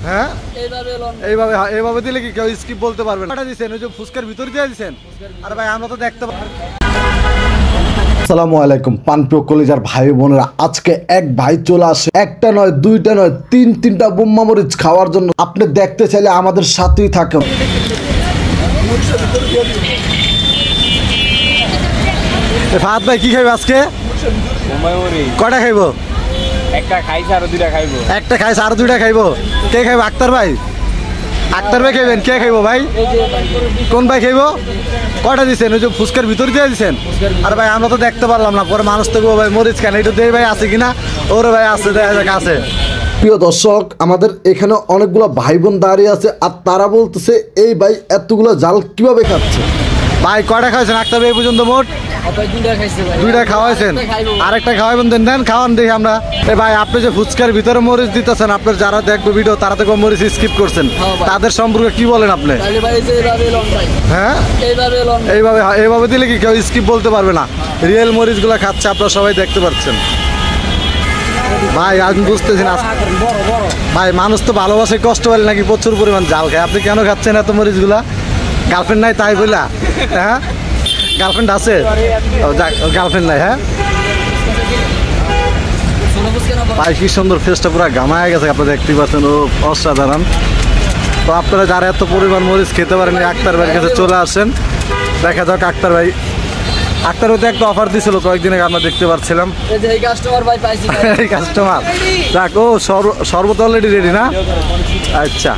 হ্যাঁ এইভাবে এইভাবে দিলে কি কেউ স্কিপ বলতে পারবে না। দিচ্ছেন ওই যে ফুচকার ভিতরে দিয়ে দিচ্ছেন। আর ভাই আমরা তো দেখতে পাবো। আসসালামু আলাইকুম পানপ্রিয় কলিজার ভাই বোনেরা, আজকে এক ভাই চলে আসে একটা নয় দুইটা নয় তিনটা বোম্মা মরিচ খাওয়ার জন্য। আপনি দেখতে চাইলে আমাদের সাথেই থাকুন। ফাহাদ ভাই কি খাইবে আজকে? কয়টা খাইবো? একটা খাইছে আর দুইটা খাইবো। একটা খাইছে আর দুইটা খাইবো। কে খাইবো? আক্তার ভাই। আক্তার ভাই খাইবেন? কে খাইবো ভাই? কোন ভাই খাইবো? কয়টা দিচ্ছেন? ওই যে ফুচকার ভিতরে দিয়ে দিচ্ছেন। আর ভাই আমরা তো দেখতে পারলাম না, পরে মানুষ তো ভাই মরিচ কেন একটু দেই ভাই আছে কিনা। ওরে ভাই আছে, দেখা যাক আছে। প্রিয় দর্শক, আমাদের এখানে অনেকগুলো ভাই বোন দাঁড়িয়ে আছে আর তারা বলতেছে এই ভাই এতগুলো জাল কিভাবে খাচ্ছে। ভাই কয়টা খাইছেন আক্তার ভাই পর্যন্ত? মোট দুইটা খাওয়াইছেন, আরেকটা খাওয়াবেন দেন। দেন খাওয়ান দেখি আমরা। ভাই আপনি যে ফুচকার ভিতরে মরিচ দিতেছেন, আপনার যারা দেখবো ভিডিও তারা তো মরিচ স্কিপ করছেন, তাদের সম্পর্কে কি বলেন আপনি? হ্যাঁ এইভাবে দিলে কি কেউ স্কিপ বলতে পারবে না। রিয়েল মরিচ গুলা খাচ্ছে, আপনারা সবাই দেখতে পাচ্ছেন। ভাই আমি বুঝতেছি না ভাই, মানুষ তো ভালোবাসে কষ্ট পারে নাকি প্রচুর পরিমাণ জাল খায়। আপনি কেন খাচ্ছেন এত মরিচ গুলা? গার্লফ্রেন্ড নাই তাই বইলা? হ্যাঁ গার্লফ্রেন্ড আছে? গার্লফ্রেন্ড নাই? হ্যাঁ ভাই কি সুন্দর, ফেসটা পুরো গামায় গেছে, আপনারা দেখতেই পাচ্ছেন। ও অসাধারণ। তো আপনারা যারা এত পরিমাণ মরিচ খেতে পারেন আক্তার ভাইয়ের কাছে চলে আসেন। দেখা যাক আক্তার ভাই। আক্তার ভাই তো একটা অফার দিয়েছিল কয়েকদিন আগে, আমরা দেখতে পাচ্ছিলাম। এই কাস্টমার যাক। ও শরবত অলরেডি রেডি না? আচ্ছা